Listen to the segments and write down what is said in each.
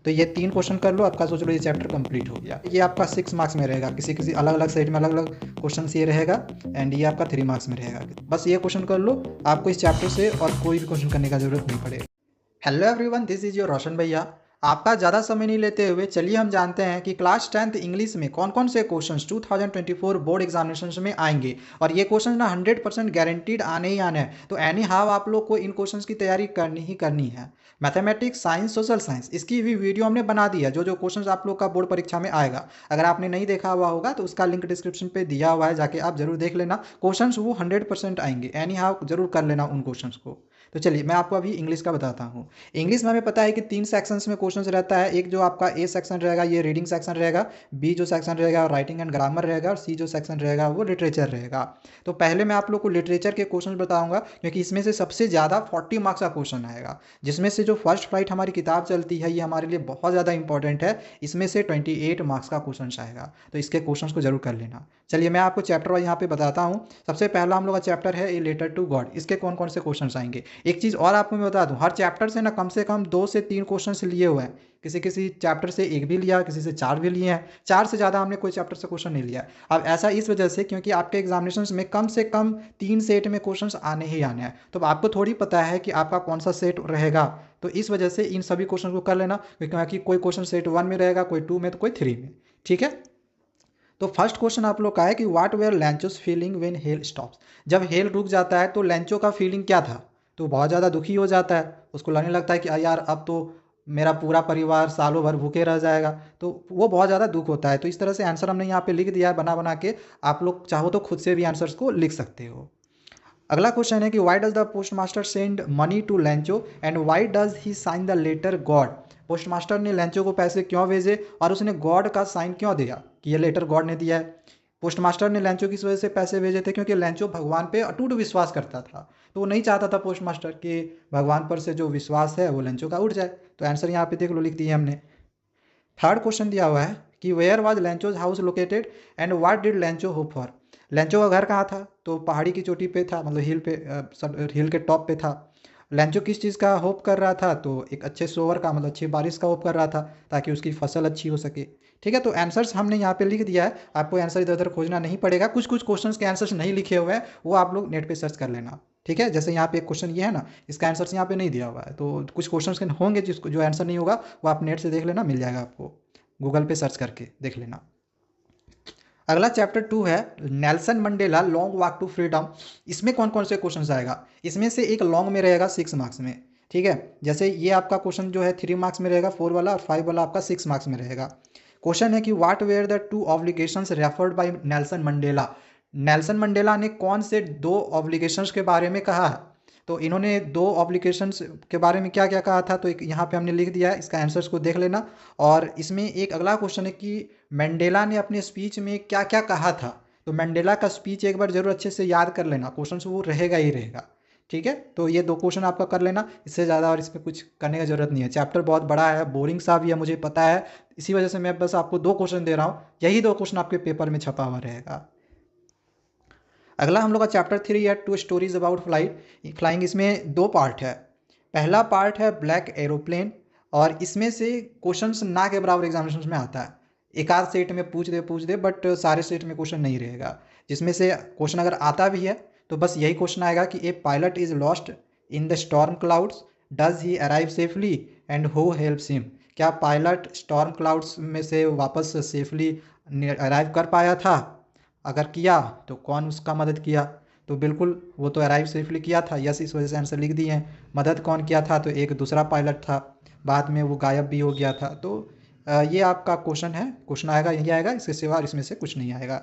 तो ये 3 क्वेश्चन कर लो, आपका सोच लो ये चैप्टर कंप्लीट हो गया। ये आपका 6 मार्क्स में रहेगा, किसी किसी अलग अलग सेट में अलग अलग क्वेश्चन ये रहेगा, एंड ये आपका 3 मार्क्स में रहेगा। बस ये क्वेश्चन कर लो, आपको इस चैप्टर से और कोई भी क्वेश्चन करने का जरूरत नहीं पड़ेगा। Hello everyone, this is your Roshan भैया। आपका ज़्यादा समय नहीं लेते हुए चलिए हम जानते हैं कि क्लास 10th इंग्लिश में कौन कौन से क्वेश्चंस 2024 बोर्ड एग्जामिनेशन में आएंगे। और ये क्वेश्चन ना 100% गारंटीड आने ही आने हैं। तो एनी हाउ आप लोग को इन क्वेश्चंस की तैयारी करनी ही करनी है। मैथमेटिक्स, साइंस, सोशल साइंस, इसकी भी वीडियो हमने बना दी है, जो जो क्वेश्चंस आप लोग का बोर्ड परीक्षा में आएगा। अगर आपने नहीं देखा हुआ होगा तो उसका लिंक डिस्क्रिप्शन पे दिया हुआ है, जाके आप जरूर देख लेना। क्वेश्चंस वो 100% आएंगे, एनी हाउ जरूर कर लेना उन क्वेश्चंस को। तो चलिए मैं आपको अभी इंग्लिश का बताता हूँ। इंग्लिश में हमें पता है कि 3 सेक्शंस में क्वेश्चंस रहता है। एक जो आपका ए सेक्शन रहेगा ये रीडिंग सेक्शन रहेगा, बी जो सेक्शन रहेगा राइटिंग एंड ग्रामर रहेगा, और सी जो सेक्शन रहेगा वो लिटरेचर रहेगा। तो पहले मैं आप लोग को लिटरेचर के क्वेश्चन बताऊंगा, क्योंकि इसमें से सबसे ज़्यादा 40 मार्क्स का क्वेश्चन आएगा। जिसमें से जो फर्स्ट फ्लाइट हमारी किताब चलती है ये हमारे लिए बहुत ज़्यादा इंपॉर्टेंट है। इसमें से 28 मार्क्स का क्वेश्चन आएगा, तो इसके क्वेश्चन को जरूर कर लेना। चलिए मैं आपको चैप्टर वाइज यहाँ पे बताता हूँ। सबसे पहला हम लोग का चैप्टर है ए लेटर टू गॉड। इसके कौन कौन से क्वेश्चन आएंगे। एक चीज़ और आपको मैं बता दूं, हर चैप्टर से कम 2 से 3 क्वेश्चन लिए हुए हैं। किसी किसी चैप्टर से 1 भी लिया, किसी से 4 भी लिए हैं। 4 से ज़्यादा हमने कोई चैप्टर से क्वेश्चन नहीं लिया। अब ऐसा इस वजह से क्योंकि आपके एग्जामिनेशन में कम से कम 3 सेट में क्वेश्चन आने ही आने हैं। तो आपको थोड़ी पता है कि आपका कौन सा सेट रहेगा। तो इस वजह से इन सभी क्वेश्चन को कर लेना, क्योंकि कोई क्वेश्चन सेट 1 में रहेगा, कोई 2 में, तो कोई 3 में। ठीक है। तो फर्स्ट क्वेश्चन आप लोग का है कि what were Lencho's feeling when hail stops. जब हेल रुक जाता है तो लैंचो का फीलिंग क्या था। तो बहुत ज़्यादा दुखी हो जाता है, उसको लगने लगता है कि यार अब तो मेरा पूरा परिवार सालों भर भूखे रह जाएगा। तो वो बहुत ज़्यादा दुख होता है। तो इस तरह से आंसर हमने यहाँ पे लिख दिया है बना बना के। आप लोग चाहो तो खुद से भी आंसर्स को लिख सकते हो। अगला क्वेश्चन है कि why does the post master send money to Lencho and why does he sign the letter God. Post master ने लेंचो को पैसे क्यों भेजे और उसने गॉड का साइन क्यों दिया, कि ये लेटर गॉड ने दिया है। पोस्ट मास्टर ने लेंचो किस वजह से पैसे भेजे थे, क्योंकि लेंचो भगवान पे अटूट विश्वास करता था। तो वो नहीं चाहता था पोस्ट मास्टर कि भगवान पर से जो विश्वास है वो लेंचो का उठ जाए। तो आंसर यहाँ पे देख लो, लिख दिए हमने। थर्ड क्वेश्चन दिया हुआ है कि where was Lencho's house located and what did Lencho hope for. Lencho का घर कहाँ था, तो पहाड़ी की चोटी पे था, मतलब हिल पे, हिल के टॉप पे था। लेंचो किस चीज़ का होप कर रहा था, तो एक अच्छे सोवर का, मतलब अच्छी बारिश का होप कर रहा था, ताकि उसकी फसल अच्छी हो सके। ठीक है। तो आंसर्स हमने यहाँ पे लिख दिया है, आपको आंसर इधर उधर खोजना नहीं पड़ेगा। कुछ कुछ क्वेश्चंस के आंसर्स नहीं लिखे हुए हैं, वो आप लोग नेट पे सर्च कर लेना। ठीक है। जैसे यहाँ पे एक क्वेश्चन ये है ना, इसका आंसर यहाँ पे नहीं दिया हुआ है, तो कुछ क्वेश्चंस के होंगे जिसको जो आंसर नहीं होगा वो आप नेट से देख लेना, मिल जाएगा आपको, गूगल पे सर्च करके देख लेना। अगला चैप्टर 2 है Nelson Mandela long walk to freedom. इसमें कौन कौन से क्वेश्चंस आएगा। इसमें से एक लॉन्ग में रहेगा 6 मार्क्स में। ठीक है। जैसे ये आपका क्वेश्चन जो है 3 मार्क्स में रहेगा 4 वाला, और 5 वाला आपका 6 मार्क्स में रहेगा। क्वेश्चन है कि what were the 2 obligations referred by Nelson Mandela. Nelson Mandela ने कौन से 2 ऑब्लिगेशंस के बारे में कहा है। तो इन्होंने 2 ऑब्लिगेशंस के बारे में क्या क्या कहा था, तो एक यहाँ पे हमने लिख दिया है, इसका आंसर्स को देख लेना। और इसमें एक अगला क्वेश्चन है कि मंडेला ने अपने स्पीच में क्या क्या कहा था। तो मंडेला का स्पीच एक बार जरूर अच्छे से याद कर लेना, क्वेश्चन वो रहेगा ही रहेगा। ठीक है। तो ये 2 क्वेश्चन आपका कर लेना, इससे ज़्यादा और इसमें कुछ करने की जरूरत नहीं है। चैप्टर बहुत बड़ा है, बोरिंग सा भी है, मुझे पता है। इसी वजह से मैं बस आपको 2 क्वेश्चन दे रहा हूँ, यही 2 क्वेश्चन आपके पेपर में छपा हुआ रहेगा। अगला हम लोग का चैप्टर 3 है 2 स्टोरीज अबाउट फ्लाइंग। इसमें 2 पार्ट है। पहला पार्ट है ब्लैक एरोप्लेन, और इसमें से क्वेश्चंस ना के बराबर एग्जामिनेशन में आता है। एक आध सेट में पूछ दे बट सारे सेट में क्वेश्चन नहीं रहेगा। जिसमें से क्वेश्चन अगर आता भी है तो बस यही क्वेश्चन आएगा कि a pilot is lost in the storm clouds, does he arrive safely and who helps him. क्या पायलट स्टॉर्म क्लाउड्स में से वापस सेफली अराइव कर पाया था, अगर किया तो कौन उसका मदद किया। तो बिल्कुल वो तो अराइव सेफली किया था, यस, इस वजह से आंसर लिख दिए हैं। मदद कौन किया था, तो एक दूसरा पायलट था, बाद में वो गायब भी हो गया था। तो ये आपका क्वेश्चन है, क्वेश्चन आएगा यही आएगा, इसके सिवा इसमें से कुछ नहीं आएगा।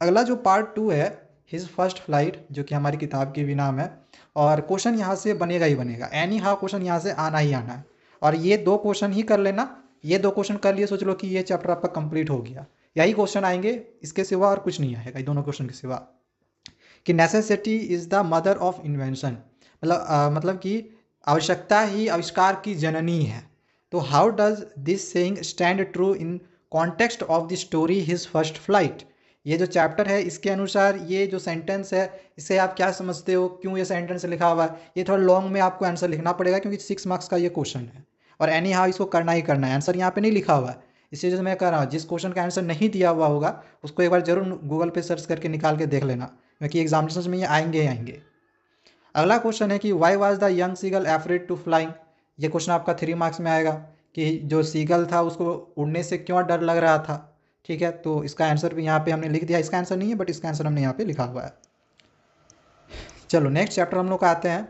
अगला जो पार्ट 2 है हिज फर्स्ट फ्लाइट, जो कि हमारी किताब की भी नाम है। और क्वेश्चन यहाँ से बनेगा ही बनेगा, एनी हाउ क्वेश्चन यहाँ से आना ही आना है। और ये 2 क्वेश्चन ही कर लेना। ये 2 क्वेश्चन कर लिए, सोच लो कि ये चैप्टर आपका कंप्लीट हो गया। यही क्वेश्चन आएंगे, इसके सिवा और कुछ नहीं आएगा, ये दोनों क्वेश्चन के सिवा। कि necessity is the mother of invention, मतलब कि आवश्यकता ही आविष्कार की जननी है। तो how does this saying stand true in context of the story his first flight. ये जो चैप्टर है इसके अनुसार ये जो सेंटेंस है, इसे आप क्या समझते हो, क्यों ये सेंटेंस लिखा हुआ है। ये थोड़ा लॉन्ग में आपको आंसर लिखना पड़ेगा, क्योंकि 6 मार्क्स का ये क्वेश्चन है। और एनी हाउ इसको करना ही करना है। आंसर यहाँ पे नहीं लिखा हुआ है, इसलिए जो मैं कह रहा हूँ जिस क्वेश्चन का आंसर नहीं दिया हुआ होगा उसको एक बार जरूर गूगल पे सर्च करके निकाल के देख लेना, क्योंकि एग्जामिनेशन में ये आएंगे ही आएंगे। अगला क्वेश्चन है कि why was the young seagull afraid to flying. ये क्वेश्चन आपका 3 मार्क्स में आएगा कि जो सीगल था उसको उड़ने से क्यों डर लग रहा था। ठीक है, तो इसका आंसर भी यहाँ पे हमने लिख दिया, इसका आंसर नहीं है बट इसका आंसर हमने यहाँ पे लिखा हुआ है। चलो नेक्स्ट चैप्टर हम लोग का आते हैं।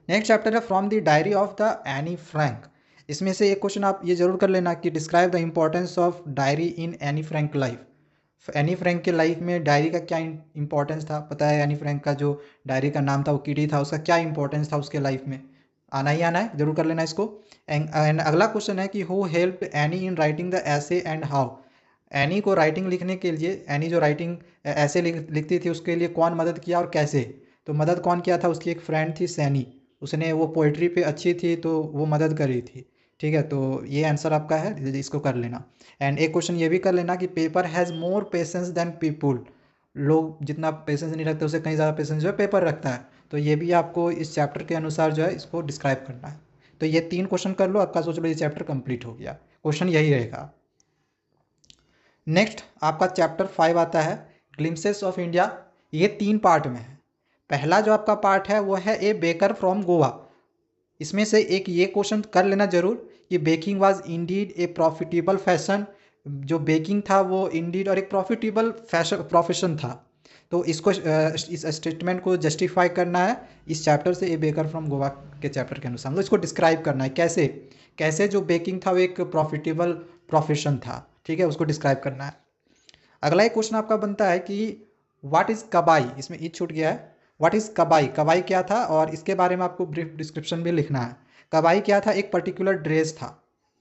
नेक्स्ट चैप्टर है from the diary of the Anne Frank. इसमें से एक क्वेश्चन आप ये जरूर कर लेना कि describe the importance of diary in Anne Frank life. Anne Frank के लाइफ में डायरी का क्या इंपॉर्टेंस था, पता है एनी फ्रैंक का जो डायरी का नाम था वो किडी था, उसका क्या इंपॉर्टेंस था उसके लाइफ में, आना ही आना है, जरूर कर लेना इसको। एंड अगला क्वेश्चन है कि who help any in writing the ऐसे एंड हाउ। एनी को राइटिंग लिखने के लिए, एनी जो राइटिंग ऐसे लिखती थी उसके लिए कौन मदद किया और कैसे। तो मदद कौन किया था, उसकी एक फ्रेंड थी सैनी, उसने वो पोइट्री पे अच्छी थी तो वो मदद करी थी। ठीक है, तो ये आंसर आपका है, इसको कर लेना। एंड एक क्वेश्चन ये भी कर लेना कि paper has more patience than people. लोग जितना पेशेंस नहीं रखते उससे कहीं ज़्यादा पेशेंस जो है पेपर रखता है। तो ये भी आपको इस चैप्टर के अनुसार जो है इसको डिस्क्राइब करना है। तो ये 3 क्वेश्चन कर लो, आपका सोच लो ये चैप्टर कंप्लीट हो गया, क्वेश्चन यही रहेगा। नेक्स्ट आपका चैप्टर 5 आता है ग्लिम्सेस ऑफ इंडिया। ये 3 पार्ट में है। पहला जो आपका पार्ट है वो है ए बेकर फ्रॉम गोवा। इसमें से एक ये क्वेश्चन कर लेना जरूर कि baking was Indeed A profitable fashion. जो बेकिंग था वो इंडीड और एक प्रॉफिटेबल फैशन प्रोफेशन था। तो इसको इस स्टेटमेंट को जस्टिफाई करना है इस चैप्टर से, ए बेकर फ्रॉम गोवा के चैप्टर के अनुसार। मतलब इसको डिस्क्राइब करना है कैसे कैसे जो बेकिंग था वो एक प्रॉफिटेबल प्रोफेशन था। ठीक है, उसको डिस्क्राइब करना है। अगला एक क्वेश्चन आपका बनता है कि व्हाट इज़ कबाई। इसमें ई छूट गया है। व्हाट इज़ कबाई, कबाई क्या था और इसके बारे में आपको ब्रीफ डिस्क्रिप्शन भी लिखना है। कबाई क्या था, एक पर्टिकुलर ड्रेस था।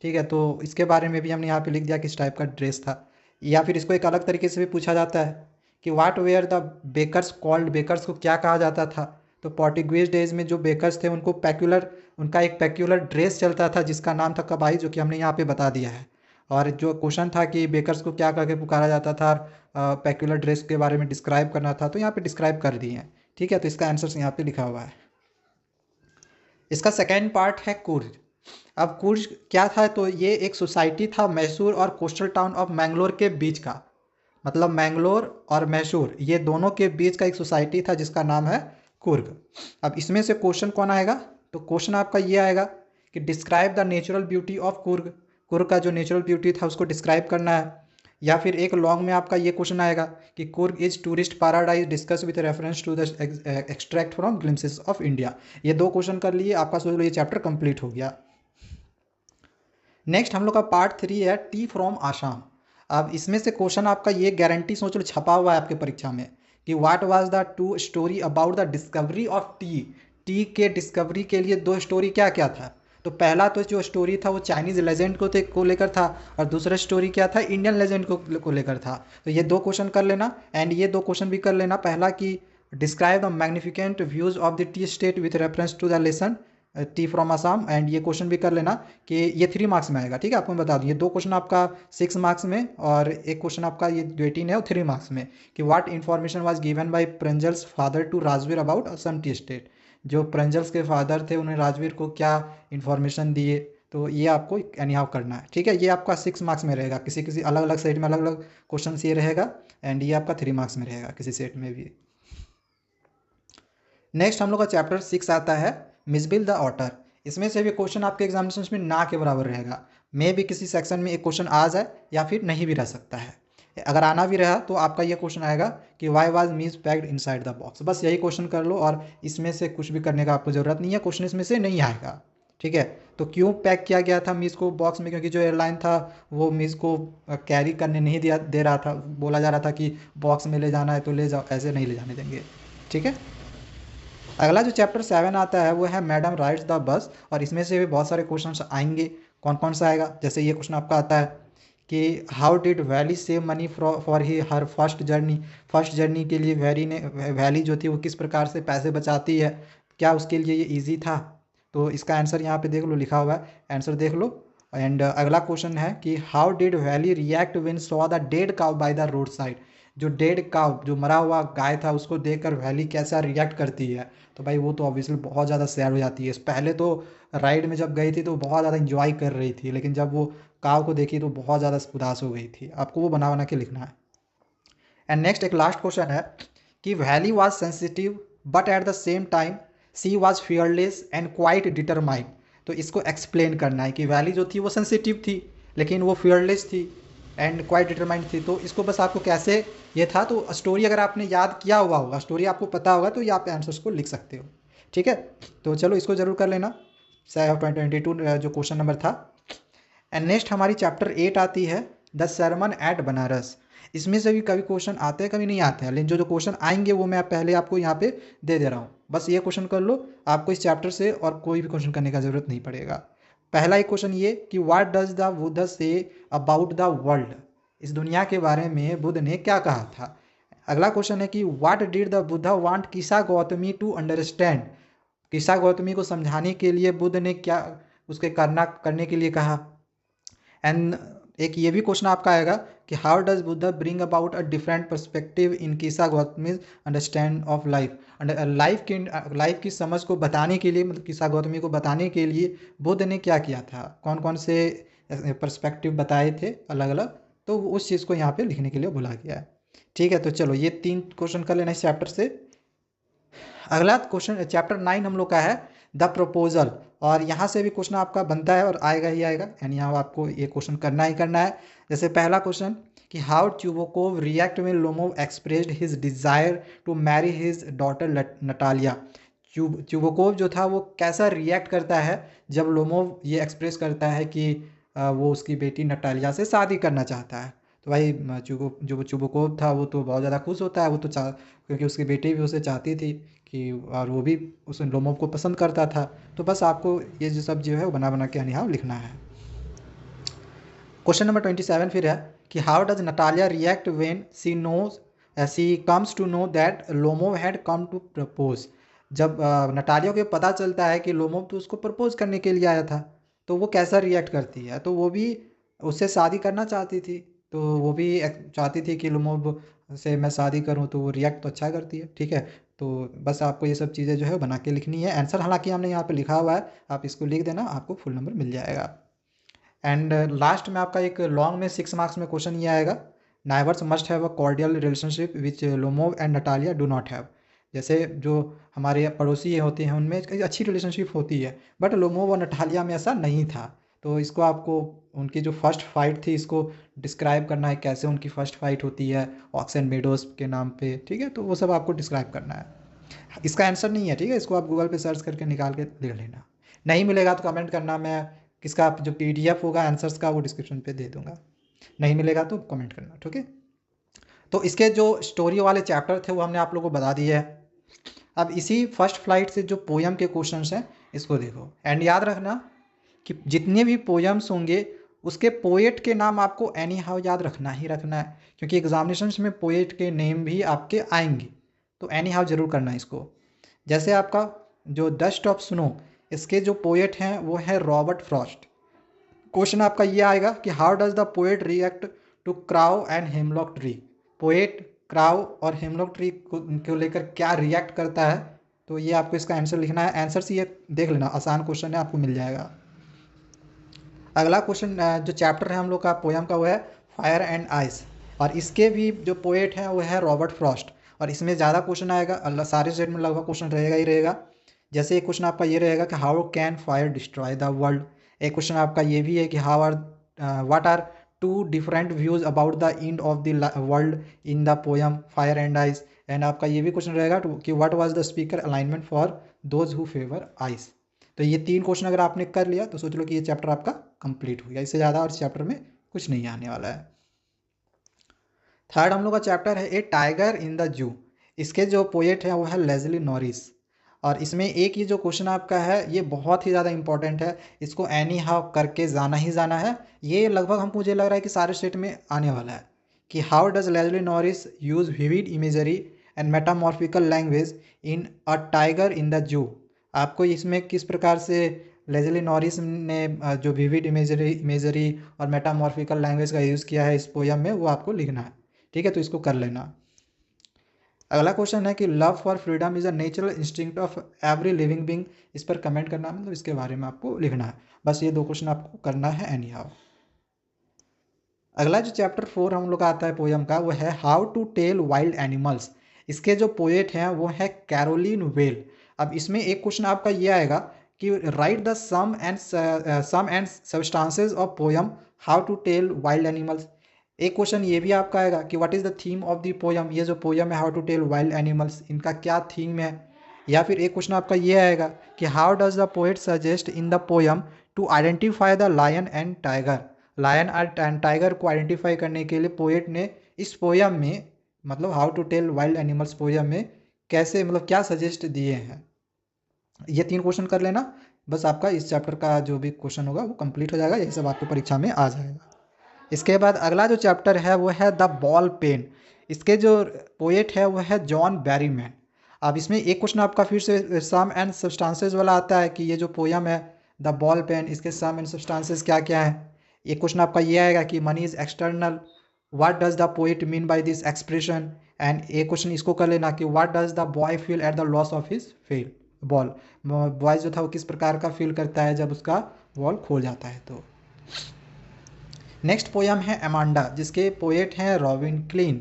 ठीक है, तो इसके बारे में भी हमने यहाँ पे लिख दिया किस टाइप का ड्रेस था। या फिर इसको एक अलग तरीके से भी पूछा जाता है कि what were the bakers called. Bakers को क्या कहा जाता था। तो पोर्टुगीज डेज में जो बेकर्स थे उनको पैक्यूलर, उनका एक पैक्यूलर ड्रेस चलता था जिसका नाम था कबाई, जो कि हमने यहाँ पे बता दिया है। और जो क्वेश्चन था कि बेकर्स को क्या करके पुकारा जाता था, पैक्यूलर ड्रेस के बारे में डिस्क्राइब करना था, तो यहाँ पे डिस्क्राइब कर दिए हैं। ठीक है, तो इसका आंसर यहाँ पे लिखा हुआ है। इसका सेकेंड पार्ट है कुर्ज। अब कुर्ज क्या था, तो ये एक सोसाइटी था मैसूर और कोस्टल टाउन ऑफ मैंगलोर के बीच का। मतलब मैंगलोर और मैसूर ये दोनों के बीच का एक सोसाइटी था जिसका नाम है कुर्ग। अब इसमें से क्वेश्चन कौन आएगा, तो क्वेश्चन आपका ये आएगा कि describe the natural beauty of Coorg. Coorg का जो नेचुरल ब्यूटी था उसको डिस्क्राइब करना है। या फिर एक लॉन्ग में आपका ये क्वेश्चन आएगा कि Coorg is tourist paradise discuss with reference to the extract from glimpses of India. ये 2 क्वेश्चन कर लिए, आपका सोच लो ये चैप्टर कंप्लीट हो गया। नेक्स्ट हम लोग का पार्ट 3 है टी फ्रॉम आसाम। अब इसमें से क्वेश्चन आपका ये गारंटी सोच लो छपा हुआ है आपके परीक्षा में कि what was the 2 story about the discovery of T. T के डिस्कवरी के लिए 2 स्टोरी क्या क्या था। तो पहला तो जो स्टोरी था वो चाइनीज़ लेजेंड को लेकर था, और दूसरा स्टोरी क्या था, इंडियन लेजेंड को लेकर था। तो ये 2 क्वेश्चन कर लेना। एंड ये 2 क्वेश्चन भी कर लेना। पहला कि describe the magnificent views of the tea estate with reference to the lesson tea from Assam. And ये क्वेश्चन भी कर लेना कि ये 3 मार्क्स में आएगा। ठीक है, आपको मैं बता दूँ ये 2 क्वेश्चन आपका 6 मार्क्स में और एक क्वेश्चन आपका ये जो 18 है वो 3 मार्क्स में, कि what information was given by Pranjal's father to Rajvir about Assam tea estate. जो प्रंजल्स के फादर थे उन्हें राजवीर को क्या इन्फॉर्मेशन दिए। तो ये आपको एनी हाउ करना है। ठीक है, ये आपका 6 मार्क्स में रहेगा, किसी किसी अलग अलग सेट में अलग अलग क्वेश्चन ये रहेगा। एंड ये आपका 3 मार्क्स में रहेगा किसी सेट में भी। नेक्स्ट हम लोग का चैप्टर 6 आता है मिसबिल द ऑटर। इसमें से भी क्वेश्चन आपके एग्जामिनेशन में ना के बराबर रहेगा। मे भी किसी सेक्शन में एक क्वेश्चन आ जाए या फिर नहीं भी रह सकता है। अगर आना भी रहा तो आपका ये क्वेश्चन आएगा कि वाई वाज मीज पैक्ड इनसाइड द बॉक्स। बस यही क्वेश्चन कर लो और इसमें से कुछ भी करने का आपको ज़रूरत नहीं है, क्वेश्चन इसमें से नहीं आएगा। ठीक है, तो क्यों पैक किया गया था मीज़ को बॉक्स में, क्योंकि जो एयरलाइन था वो मीज़ को कैरी करने नहीं दे रहा था। बोला जा रहा था कि बॉक्स में ले जाना है तो ले जाओ, ऐसे नहीं ले जाने देंगे। ठीक है, अगला जो चैप्टर 7 आता है वो है मैडम राइड्स द बस। और इसमें से भी बहुत सारे क्वेश्चंस आएंगे। कौन कौन सा आएगा, जैसे ये क्वेश्चन आपका आता है कि how did valley save money for he her first journey. First journey के लिए वैली जो थी वो किस प्रकार से पैसे बचाती है, क्या उसके लिए ये ईजी था। तो इसका आंसर यहाँ पे देख लो, लिखा हुआ है, आंसर देख लो। एंड अगला क्वेश्चन है कि how did valley react when saw the dead cow by the road side. जो डेड काउ, जो मरा हुआ गाय था, उसको देखकर वैली कैसा रिएक्ट करती है, तो भाई वो तो ऑब्वियसली बहुत ज़्यादा सैड हो जाती है। पहले तो राइड में जब गई थी तो बहुत ज़्यादा इंजॉय कर रही थी, लेकिन जब वो काव को देखी तो बहुत ज़्यादा उदास हो गई थी। आपको वो बना बना के लिखना है। एंड नेक्स्ट एक लास्ट क्वेश्चन है कि Valli was sensitive but at the same time she was fearless and quite determined. तो इसको एक्सप्लेन करना है कि वैली जो थी वो सेंसिटिव थी लेकिन वो फियरलेस थी एंड क्वाइट डिटरमाइंड थी। तो इसको बस आपको कैसे ये था, तो स्टोरी अगर आपने याद किया हुआ होगा, स्टोरी आपको पता होगा, तो ये आप आंसर्स को लिख सकते हो। ठीक है, तो चलो इसको जरूर कर लेना। 2022 जो क्वेश्चन नंबर था। एंड नेक्स्ट हमारी चैप्टर 8 आती है द सरमन एट बनारस। इसमें से भी कभी क्वेश्चन आते हैं कभी नहीं आते हैं, लेकिन जो जो क्वेश्चन आएंगे वो मैं पहले आपको यहाँ पे दे दे रहा हूँ। बस ये क्वेश्चन कर लो, आपको इस चैप्टर से और कोई भी क्वेश्चन करने का जरूरत नहीं पड़ेगा। पहला एक क्वेश्चन ये कि what does the Buddha say about the world. इस दुनिया के बारे में बुद्ध ने क्या कहा था। अगला क्वेश्चन है कि what did the Buddha want किसा गौतमी टू अंडरस्टैंड। किसा गौतमी को समझाने के लिए बुद्ध ने क्या उसके करने के लिए कहा। एंड एक ये भी क्वेश्चन आपका आएगा कि how does Buddha bring about a different perspective in Kisa Gotami understand of life. Life की समझ को बताने के लिए, मतलब किसा गौतमी को बताने के लिए बुद्ध ने क्या किया था, कौन कौन से पर्सपेक्टिव बताए थे अलग अलग, तो उस चीज़ को यहाँ पे लिखने के लिए बोला गया है। ठीक है, तो चलो ये 3 क्वेश्चन कर लेना इस चैप्टर से। अगला क्वेश्चन चैप्टर 9 हम लोग का है द प्रपोजल, और यहाँ से भी क्वेश्चन आपका बनता है और आएगा ही आएगा, यानी यहाँ आपको ये क्वेश्चन करना ही करना है। जैसे पहला क्वेश्चन कि how Chubukov react when Lomov expressed his desire to marry his daughter Natalia. Chubukov जो था वो कैसा रिएक्ट करता है जब लोमोव ये एक्सप्रेस करता है कि वो उसकी बेटी नटालिया से शादी करना चाहता है। तो भाई जो चुबुकोव था वो तो बहुत ज़्यादा खुश होता है, वो तो क्योंकि उसकी बेटी भी उसे चाहती थी कि, और वो भी उस लोमोव को पसंद करता था। तो बस आपको ये जो सब जो है वो बना बना के यहाँ लिखना है। क्वेश्चन नंबर 27 फिर है कि how does Natalya react when she comes to know that Lomov had come to propose. जब नटालिया को पता चलता है कि लोमोव तो उसको प्रपोज करने के लिए आया था, तो वो कैसा रिएक्ट करती है। तो वो भी उससे शादी करना चाहती थी, तो वो भी चाहती थी कि लोमोव से मैं शादी करूं, तो वो रिएक्ट तो अच्छा करती है। ठीक है, तो बस आपको ये सब चीज़ें जो है बना के लिखनी है। आंसर हालांकि हमने यहाँ पे लिखा हुआ है, आप इसको लिख देना, आपको फुल नंबर मिल जाएगा। एंड लास्ट में आपका एक लॉन्ग में 6 मार्क्स में क्वेश्चन ये आएगा neighbours must have a cordial relationship which Lomov and Natalya do not have. जैसे जो हमारे पड़ोसी होते हैं उनमें एक अच्छी रिलेशनशिप होती है, बट लोमोव और नटालिया में ऐसा नहीं था। तो इसको आपको उनकी जो फर्स्ट फाइट थी इसको डिस्क्राइब करना है, कैसे उनकी फर्स्ट फाइट होती है ऑक्सन मेडोज के नाम पे। ठीक है, तो वो सब आपको डिस्क्राइब करना है। इसका आंसर नहीं है, ठीक है, इसको आप गूगल पे सर्च करके निकाल के लिख लेना। नहीं मिलेगा तो कमेंट करना, मैं किसका जो PDF होगा आंसर्स का वो डिस्क्रिप्शन पे दे दूंगा। नहीं मिलेगा तो कमेंट करना, ठीक है। तो इसके जो स्टोरी वाले चैप्टर थे वो हमने आप लोगों को बता दिए हैं। अब इसी फर्स्ट फ्लाइट से जो पोयम के क्वेश्चंस हैं इसको देखो, एंड याद रखना कि जितने भी पोयम्स होंगे उसके पोएट के नाम आपको एनी हाउ याद रखना ही रखना है, क्योंकि एग्जामिनेशंस में पोएट के नेम भी आपके आएंगे, तो एनी हाउ जरूर करना है इसको। जैसे आपका जो डस्ट ऑफ स्नो, इसके जो पोएट हैं वो है रॉबर्ट फ्रॉस्ट। क्वेश्चन आपका ये आएगा कि how does the poet react to crow and hemlock tree. Poet crow और हेमलॉक ट्री को लेकर क्या रिएक्ट करता है, तो ये आपको इसका आंसर लिखना है। आंसर से ये देख लेना, आसान क्वेश्चन है, आपको मिल जाएगा। अगला क्वेश्चन जो चैप्टर है हम लोग का पोयम का वो है फायर एंड आइस, और इसके भी जो पोएट हैं वो है रॉबर्ट फ्रॉस्ट। और इसमें ज़्यादा क्वेश्चन आएगा, अल्लाह सारे सेट में लगभग क्वेश्चन रहेगा ही रहेगा। जैसे एक क्वेश्चन आपका ये रहेगा कि how can fire destroy the world. एक क्वेश्चन आपका ये भी है कि how are what are two different views about the end of the world in the poem fire and ice. And आपका ये भी क्वेश्चन रहेगा कि what was the speaker alignment for those who favour ice. तो ये 3 question अगर आपने कर लिया तो सोच लो कि ये चैप्टर आपका कंप्लीट हो गया। इससे ज़्यादा और इस चैप्टर में कुछ नहीं आने वाला है। थर्ड हम लोग का चैप्टर है ए टाइगर इन द जू। इसके जो पोएट है वो है लेज़ली नॉरिस। और इसमें एक ये जो क्वेश्चन आपका है ये बहुत ही ज़्यादा इंपॉर्टेंट है, इसको एनी हाउ करके जाना ही जाना है। ये लगभग हमको मुझे लग रहा है कि सारे स्टेट में आने वाला है कि how does Leslie Norris use vivid imagery and metaphorical language in a tiger in the zoo. आपको इसमें किस प्रकार से लेज़ली नॉरिस ने जो विविड इमेजरी और मेटामॉर्फिकल लैंग्वेज का यूज़ किया है इस पोयम में, वो आपको लिखना है। ठीक है, तो इसको कर लेना। अगला क्वेश्चन है कि love for freedom is a natural instinct of every living being. इस पर कमेंट करना, मतलब इसके बारे में आपको लिखना है। बस ये 2 क्वेश्चन आपको करना है एनी हाउ। अगला जो चैप्टर 4 हम लोग का आता है पोयम का, वो है how to tell wild animals. इसके जो पोएट हैं वो है कैरोलिन वेल। अब इसमें एक क्वेश्चन आपका ये आएगा कि write the sum and substances of poem how to tell wild animals. एक क्वेश्चन ये भी आपका आएगा कि what is the theme of the poem. ये जो पोयम है how to tell wild animals, इनका क्या थीम है। या फिर एक क्वेश्चन आपका ये आएगा कि how does the poet suggest in the poem to identify the lion and tiger. Lion and tiger को आइडेंटिफाई करने के लिए पोएट ने इस पोयम में, मतलब how to tell wild animals poem में कैसे, मतलब क्या सजेस्ट दिए हैं। ये 3 क्वेश्चन कर लेना, बस आपका इस चैप्टर का जो भी क्वेश्चन होगा वो कंप्लीट हो जाएगा। यही सब आपको परीक्षा में आ जाएगा। इसके बाद अगला जो चैप्टर है वो है द बॉल पेन। इसके जो पोएट है वो है जॉन बैरीमैन। अब इसमें एक क्वेश्चन आपका फिर से सम एंड सब्सटेंसेस वाला आता है कि ये जो पोयम है द बॉल पेन, इसके सम एंड सब्सटेंसेस क्या क्या है। एक क्वेश्चन आपका ये आएगा कि money is external, what does the poet mean by this expression. And एक क्वेश्चन इसको कर लेना कि what does the boy feel at the loss of his fail ball. Boy जो था वो किस प्रकार का फील करता है जब उसका बॉल खो जाता है। तो नेक्स्ट पोयम है अमांडा, जिसके पोएट हैं रॉबिन क्लीन।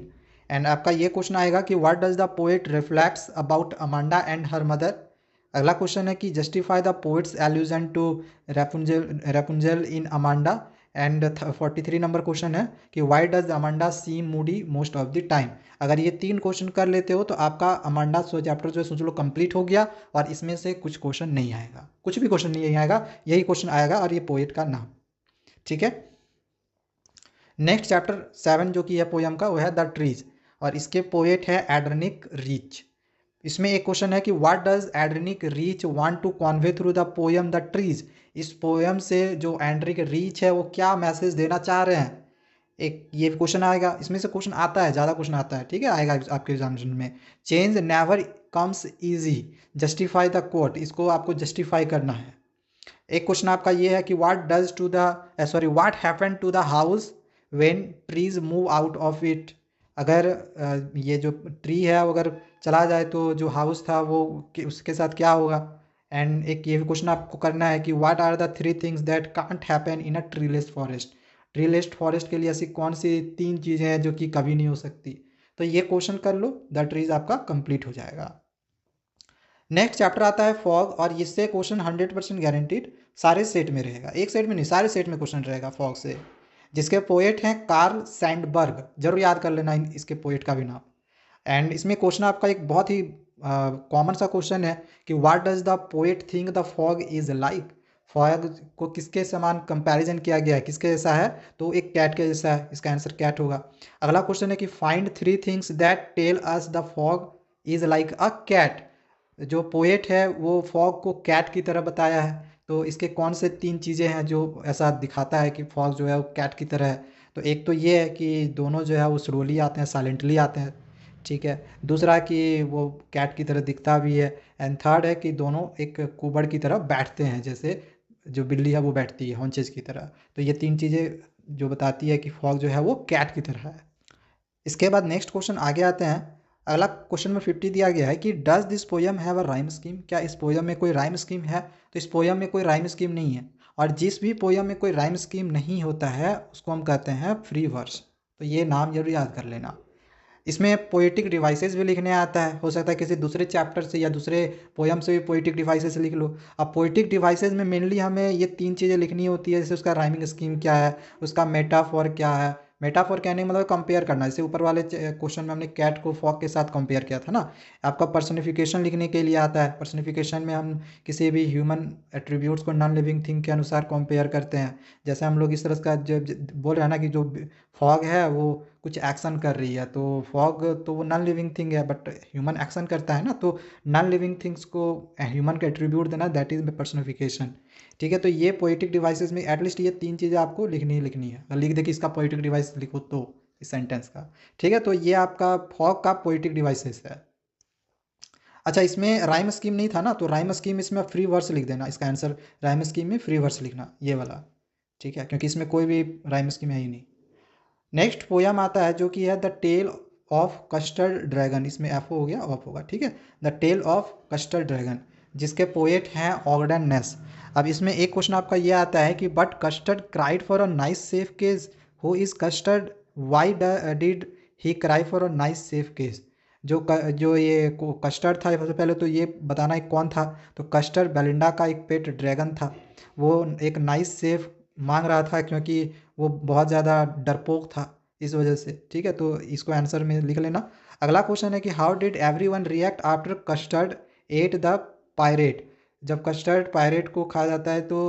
एंड आपका ये क्वेश्चन आएगा कि what does the poet reflects about Amanda and her mother. अगला क्वेश्चन है कि justify the poet's allusion to Rapunzel in Amanda. And 43 number question है कि why does Amanda seem moody most of the time. अगर ये 3 question कर लेते हो तो आपका अमांडा चैप्टर जो है सोच लो कंप्लीट हो गया, और इसमें से कुछ क्वेश्चन नहीं आएगा, कुछ भी क्वेश्चन नहीं आएगा, यही क्वेश्चन आएगा और ये पोएट का नाम। ठीक है। नेक्स्ट चैप्टर 7 जो कि है पोयम का वो है द ट्रीज, और इसके पोएट है एड्रनिक रीच। इसमें एक क्वेश्चन है कि what does Adrienne Rich want to convey through the poem the trees. इस पोयम से जो एड्रिक रीच है वो क्या मैसेज देना चाह रहे हैं। एक ये क्वेश्चन आएगा, इसमें से क्वेश्चन आता है, ज़्यादा क्वेश्चन आता है, ठीक है, आएगा आपके एग्जामिनेशन में। Change never comes easy, justify the quote, इसको आपको जस्टिफाई करना है। एक क्वेश्चन आपका ये है कि what happened to the house when trees move out of it. अगर ये जो ट्री है वो अगर चला जाए तो जो हाउस था वो उसके साथ क्या होगा। एंड एक ये भी क्वेश्चन आपको करना है कि what are the 3 things that can't happen in a treeless forest. Treeless forest के लिए ऐसी कौन सी 3 चीज़ें हैं जो कि कभी नहीं हो सकती। तो ये क्वेश्चन कर लो, द ट्रीज आपका कंप्लीट हो जाएगा। नेक्स्ट चैप्टर आता है फॉग, और इससे क्वेश्चन 100% गारंटीड सारे सेट में रहेगा, एक सेट में नहीं सारे सेट में क्वेश्चन रहेगा फॉग से। जिसके पोएट हैं कार्ल सैंडबर्ग, जरूर याद कर लेना इसके पोएट का भी नाम। एंड इसमें क्वेश्चन आपका एक बहुत ही कॉमन सा क्वेश्चन है कि what does the poet think the fog is like. Fog को किसके समान कंपैरिजन किया गया है, किसके जैसा है, तो एक कैट के जैसा है, इसका आंसर कैट होगा। अगला क्वेश्चन है कि find 3 things that tell us the fog is like a cat. जो पोएट है वो फॉग को कैट की तरह बताया है, तो इसके कौन से 3 चीज़ें हैं जो ऐसा दिखाता है कि फॉग जो है वो कैट की तरह है। तो एक तो ये है कि दोनों जो है वो स्लोली आते हैं, साइलेंटली आते हैं, ठीक है। दूसरा कि वो कैट की तरह दिखता भी है। एंड थर्ड है कि दोनों एक कुबड़ की तरह बैठते हैं, जैसे जो बिल्ली है वो बैठती है हॉन्चेस की तरह। तो ये 3 चीज़ें जो बताती है कि फॉग जो है वो कैट की तरह है। इसके बाद नेक्स्ट क्वेश्चन आगे आते हैं। अगला क्वेश्चन में 50 दिया गया है कि does this poem have a rhyme scheme. क्या इस पोयम में कोई राइम स्कीम है। तो इस पोयम में कोई राइम स्कीम नहीं है, और जिस भी पोयम में कोई राइम स्कीम नहीं होता है उसको हम कहते हैं फ्री वर्स। तो ये नाम जरूर याद कर लेना। इसमें पोएटिक डिवाइसेस भी लिखने आता है, हो सकता है किसी दूसरे चैप्टर से या दूसरे पोयम से भी पोएटिक डिवाइसेस लिख लो। अब पोएटिक डिवाइसेस में मेनली हमें ये 3 चीज़ें लिखनी होती है, जैसे उसका राइमिंग स्कीम क्या है, उसका मेटाफॉर क्या है। मेटाफॉर कहने का मतलब कंपेयर करना, जैसे ऊपर वाले क्वेश्चन में हमने कैट को फॉग के साथ कंपेयर किया था ना। आपका पर्सनिफिकेशन लिखने के लिए आता है, पर्सनिफिकेशन में हम किसी भी ह्यूमन एट्रीब्यूट्स को नॉन लिविंग थिंग के अनुसार कंपेयर करते हैं। जैसे हम लोग इस तरह का बोल रहे हैं ना कि जो फॉग है वो कुछ एक्शन कर रही है, तो फॉग तो वो नॉन लिविंग थिंग है बट ह्यूमन एक्शन करता है ना, तो नॉन लिविंग थिंग्स को ह्यूमन का एट्रीब्यूट देना, दैट इज पर्सनिफिकेशन। ठीक है, तो ये पोएटिक डिवाइसेस में एटलीस्ट ये 3 चीज़ें आपको लिखनी ही लिखनी है। अगर लिख दे कि इसका पोएटिक डिवाइस लिखो तो इस सेंटेंस का, ठीक है, तो ये आपका फॉग का पोएटिक डिवाइसेस है। अच्छा, इसमें राइम स्कीम नहीं था ना, तो राइम स्कीम इसमें फ्री वर्स लिख देना, इसका आंसर राइम स्कीम में फ्री वर्स लिखना ये वाला, ठीक है, क्योंकि इसमें कोई भी राइम स्कीम है ही नहीं। नेक्स्ट पोयम आता है जो कि है the tale of custard dragon, इसमें एफ हो गया ऑफ होगा, ठीक है। The tale of custard dragon, जिसके पोएट हैं ऑगडन नेस। अब इसमें एक क्वेश्चन आपका ये आता है कि but custard cried for a nice safe case, who is custard, why did he cry for a nice safe case. जो ये कस्टर्ड था, सबसे पहले तो ये बताना है कौन था। तो कस्टर्ड बेलिंडा का एक पेट ड्रैगन था, वो एक नाइस सेफ मांग रहा था क्योंकि वो बहुत ज़्यादा डरपोक था इस वजह से, ठीक है। तो इसको आंसर में लिख लेना। अगला क्वेश्चन है कि how did every one react after custard at the pirate. जब कस्टर्ड पायरेट को खा जाता है तो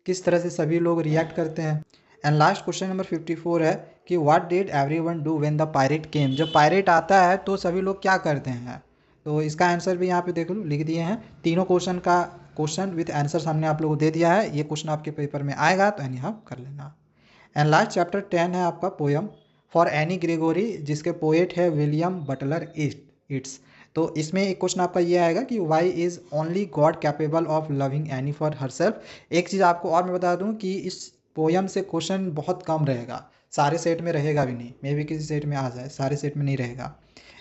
किस तरह से सभी लोग रिएक्ट करते हैं। एंड लास्ट क्वेश्चन नंबर 54 है कि what did everyone do when the pirate came. जब पायरेट आता है तो सभी लोग क्या करते हैं। तो इसका आंसर भी यहाँ पे देख लो लिख दिए हैं। तीनों क्वेश्चन का क्वेश्चन विद आंसर सामने आप लोगों को दे दिया है। ये क्वेश्चन आपके पेपर में आएगा तो एनी हाउ कर लेना। एंड लास्ट चैप्टर 10 है आपका पोयम फॉर एनी ग्रेगोरी, जिसके पोएट है विलियम बटलर इट्स। तो इसमें एक क्वेश्चन आपका ये आएगा कि why is only God capable of loving Anne for herself. एक चीज़ आपको और मैं बता दूं कि इस पोयम से क्वेश्चन बहुत कम रहेगा, सारे सेट में रहेगा भी नहीं, मे भी किसी सेट में आ जाए, सारे सेट में नहीं रहेगा।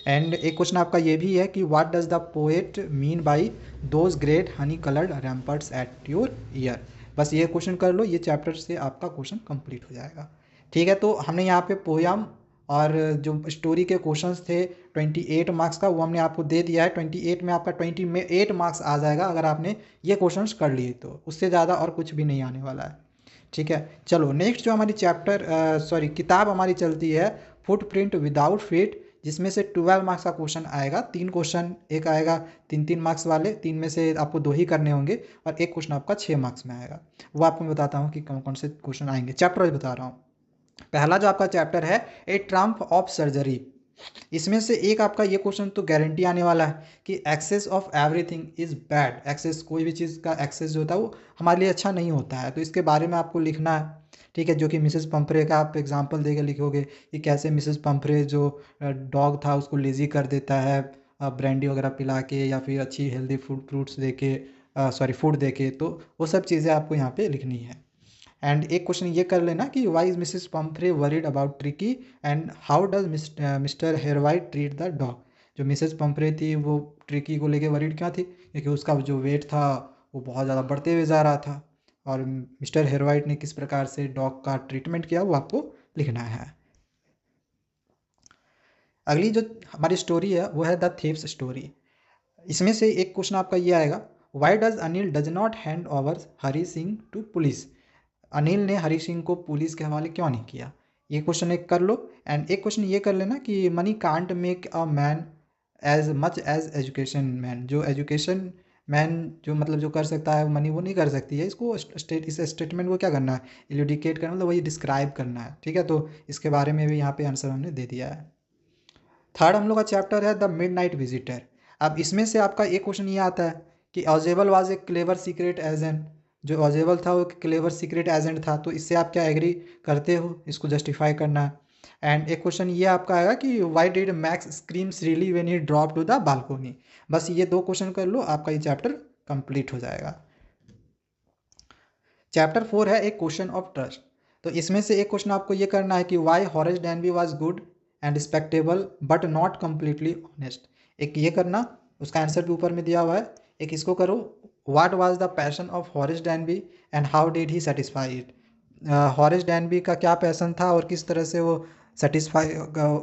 एंड एक क्वेश्चन आपका ये भी है कि what does the poet mean by those great honey coloured ramparts at your ear. बस ये क्वेश्चन कर लो, ये चैप्टर से आपका क्वेश्चन कंप्लीट हो जाएगा, ठीक है। तो हमने यहाँ पे पोयम और जो स्टोरी के क्वेश्चंस थे 28 मार्क्स का वो हमने आपको दे दिया है। 28 में आपका 28 मार्क्स आ जाएगा अगर आपने ये क्वेश्चंस कर लिए, तो उससे ज़्यादा और कुछ भी नहीं आने वाला है, ठीक है। चलो नेक्स्ट जो हमारी किताब हमारी चलती है फुटप्रिंट विदाउट फीट, जिसमें से 12 मार्क्स का क्वेश्चन आएगा। 3 क्वेश्चन एक आएगा 3-3 मार्क्स वाले, 3 में से आपको 2 ही करने होंगे और एक क्वेश्चन आपका 6 मार्क्स में आएगा। वो आपको मैं बताता हूँ कि कौन कौन से क्वेश्चन आएंगे, चैप्टर वाइज बता रहा हूँ। पहला जो आपका चैप्टर है ए ट्रम्प ऑफ सर्जरी, इसमें से एक आपका ये क्वेश्चन तो गारंटी आने वाला है कि excess of everything is bad. Excess, कोई भी चीज़ का एक्सेस जो होता है वो हमारे लिए अच्छा नहीं होता है, तो इसके बारे में आपको लिखना है, ठीक है। जो कि मिसेस पंपरे का आप एग्जांपल देके लिखोगे कि कैसे मिसेस पंपरे जो डॉग था उसको लेज़ी कर देता है ब्रांडी वगैरह पिला के या फिर अच्छी हेल्दी फ्रूट्स दे के, फूड दे के। तो वो सब चीज़ें आपको यहाँ पे लिखनी है। एंड एक क्वेश्चन ये कर लेना कि why is Mrs Pumphrey worried about Tricki and how does Mr Herriot treat the dog. जो मिसेस पंफ्रे थी वो ट्रिकी को लेके वरीड क्या थी, क्योंकि उसका जो वेट था वो बहुत ज़्यादा बढ़ते हुए जा रहा था, और मिस्टर हेयरवाइट ने किस प्रकार से डॉग का ट्रीटमेंट किया वो आपको लिखना है। अगली जो हमारी स्टोरी है वो है द थीव्स स्टोरी। इसमें से एक क्वेश्चन आपका ये आएगा why does Anil does not hand over Hari Singh to police. Anil ने हरी सिंह को पुलिस के हवाले क्यों नहीं किया। ये क्वेश्चन एक कर लो। एंड एक क्वेश्चन ये कर लेना कि money can't make a man as much as education man. जो एजुकेशन मैन जो मतलब जो कर सकता है मनी वो नहीं कर सकती है। इसको इस स्टेटमेंट को क्या करना है, इल्यूडिकेट करना, मतलब वही डिस्क्राइब करना है, ठीक है। तो इसके बारे में भी यहाँ पे आंसर हमने दे दिया है। थर्ड हम लोग का चैप्टर है द मिडनाइट विजिटर। अब इसमें से आपका एक क्वेश्चन ये आता है कि ऑजेबल was a clever secret agent. जो ऑजेबल था वो क्लेवर सीक्रेट एजेंट था, तो इससे आप क्या एग्री करते हो, इसको जस्टिफाई करना है। एंड एक क्वेश्चन ये आपका आएगा कि why did Max screams really when he drop to the balcony. बस ये 2 क्वेश्चन कर लो, आपका ये चैप्टर कंप्लीट हो जाएगा। चैप्टर 4 है एक क्वेश्चन ऑफ ट्रस्ट। तो इसमें से एक क्वेश्चन आपको ये करना है कि why Horace Danby was good and respectable but not completely honest. एक ये करना, उसका आंसर भी ऊपर में दिया हुआ है। एक इसको करो, what was the passion of Horace डैनबी and how did he satisfy it. Horace डैनबी का क्या पैशन था और किस तरह से वो सेटिस्फाई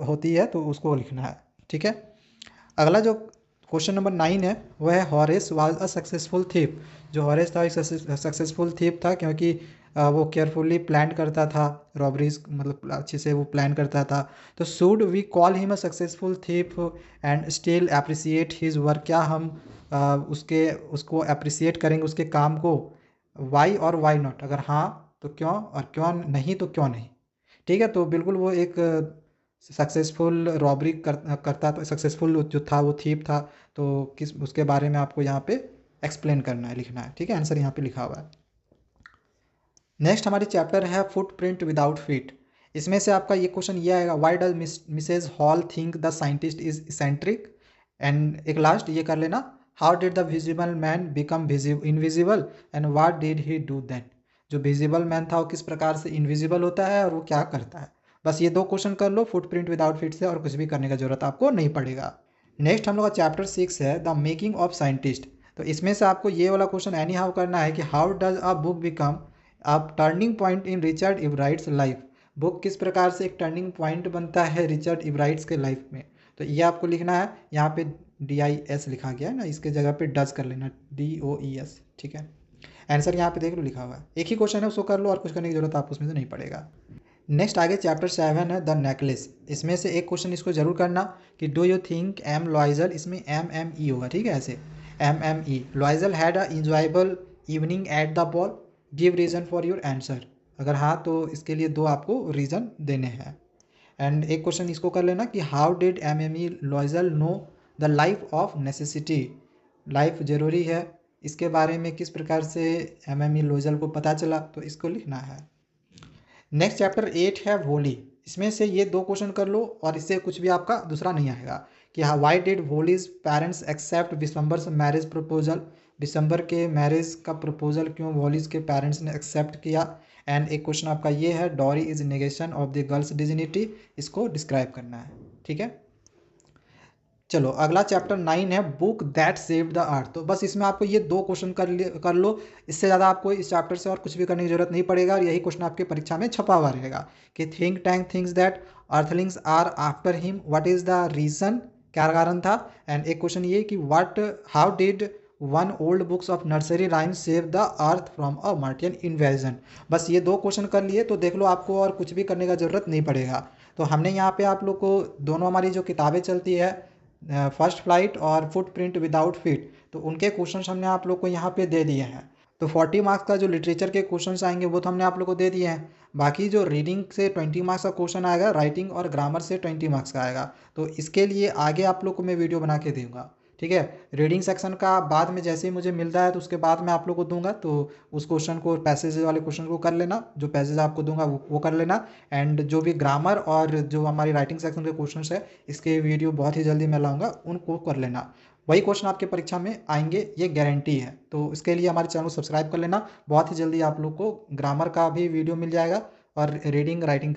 होती है, तो उसको लिखना है, ठीक है। अगला जो क्वेश्चन नंबर 9 है वह है Horace was a successful thief. जो हॉरेस था एक सक्सेसफुल थीप था क्योंकि वो केयरफुल्ली प्लान करता था रॉबरीज, मतलब अच्छे से वो प्लान करता था। तो should we call him a successful thief and still appreciate his work. क्या हम उसको अप्रिसिएट करेंगे उसके काम को, वाई और वाई नॉट। अगर हाँ तो क्यों, और क्यों नहीं तो क्यों नहीं, ठीक है। तो बिल्कुल वो एक सक्सेसफुल रॉबरी करता था, सक्सेसफुल जो था वो थीप था। तो किस उसके बारे में आपको यहाँ पे एक्सप्लेन करना है, लिखना है, ठीक है। आंसर यहाँ पे लिखा हुआ है। नेक्स्ट हमारी चैप्टर है फुटप्रिंट विदाउट फीट। इसमें से आपका ये क्वेश्चन ये आएगा why does Mrs Hall think the scientist is eccentric. And एक लास्ट ये कर लेना, how did the visible man become invisible and what did he do then. जो विजिबल मैन था वो किस प्रकार से इनविजिबल होता है और वो क्या करता है। बस ये 2 क्वेश्चन कर लो फुटप्रिंट विदाउट फिट से, और कुछ भी करने का ज़रूरत आपको नहीं पड़ेगा। नेक्स्ट हम लोग का चैप्टर 6 है द मेकिंग ऑफ साइंटिस्ट। तो इसमें से आपको ये वाला क्वेश्चन एनी हाउ करना है कि how does a book become a turning point in Richard Ebright's life. Book किस प्रकार से एक टर्निंग पॉइंट बनता है रिचर्ड इवराइट्स के लाइफ में। तो ये आपको लिखना है, यहाँ पे DIS लिखा गया है ना, इसके जगह पे डज कर लेना, DOES, ठीक है। आंसर यहाँ पे देख लो लिखा हुआ है, एक ही क्वेश्चन है उसको कर लो और कुछ करने की जरूरत आपको उसमें से नहीं पड़ेगा। नेक्स्ट आगे चैप्टर 7 है द नेकलेस। इसमें से एक क्वेश्चन इसको जरूर करना कि do you think M Loisel, इसमें MME होगा, ठीक है, ऐसे MME Loisel had a enjoyable evening at the ball, give reason for your answer. अगर हाँ तो इसके लिए 2 आपको रीज़न देने हैं। एंड एक क्वेश्चन इसको कर लेना कि how did MME लॉइजल know the life of necessity. Life ज़रूरी है, इसके बारे में किस प्रकार से MME लॉइजल को पता चला, तो इसको लिखना है। नेक्स्ट चैप्टर 8 है वोली। इसमें से ये 2 क्वेश्चन कर लो और इससे कुछ भी आपका दूसरा नहीं आएगा कि हाँ why did Wolly's parents accept Vishambhar marriage proposal. दिसंबर के मैरिज का प्रपोजल क्यों वोलीज के पेरेंट्स ने एक्सेप्ट किया। एंड एक क्वेश्चन आपका ये है dowry is negation of the girl's dignity, इसको डिस्क्राइब करना है, ठीक है। चलो अगला चैप्टर 9 है book that saved the earth. तो बस इसमें आपको ये 2 क्वेश्चन कर लो, इससे ज़्यादा आपको इस चैप्टर से और कुछ भी करने की जरूरत नहीं पड़ेगा। और यही क्वेश्चन आपके परीक्षा में छपा हुआ रहेगा कि think tank thinks that earthlings are after him, what is the reason, क्या कारण था। एंड एक क्वेश्चन ये कि what how did one old books of nursery rhyme save the earth from a Martian invasion. बस ये 2 क्वेश्चन कर लिए तो देख लो आपको और कुछ भी करने का ज़रूरत नहीं पड़ेगा। तो हमने यहाँ पे आप लोग को दोनों हमारी जो किताबें चलती है फर्स्ट फ्लाइट और फुटप्रिंट विदाउट फिट, तो उनके क्वेश्चंस हमने आप लोग को यहाँ पे दे दिए हैं। तो 40 मार्क्स का जो लिटरेचर के क्वेश्चंस आएंगे वो तो हमने आप लोग को दे दिए हैं। बाकी जो रीडिंग से 20 मार्क्स का क्वेश्चन आएगा, राइटिंग और ग्रामर से 20 मार्क्स का आएगा। तो इसके लिए आगे आप लोग को मैं वीडियो बना के दूंगा, ठीक है। रीडिंग सेक्शन का बाद में जैसे ही मुझे मिलता है तो उसके बाद मैं आप लोग को दूंगा, तो उस क्वेश्चन को पैसेज वाले क्वेश्चन को कर लेना, जो पैसेज आपको दूंगा वो कर लेना। एंड जो भी ग्रामर और जो हमारी राइटिंग सेक्शन के क्वेश्चन है इसके वीडियो बहुत ही जल्दी मैं लाऊंगा, उनको कर लेना। वही क्वेश्चन आपके परीक्षा में आएंगे, ये गारंटी है। तो इसके लिए हमारे चैनल को सब्सक्राइब कर लेना, बहुत ही जल्दी आप लोग को ग्रामर का भी वीडियो मिल जाएगा और रीडिंग राइटिंग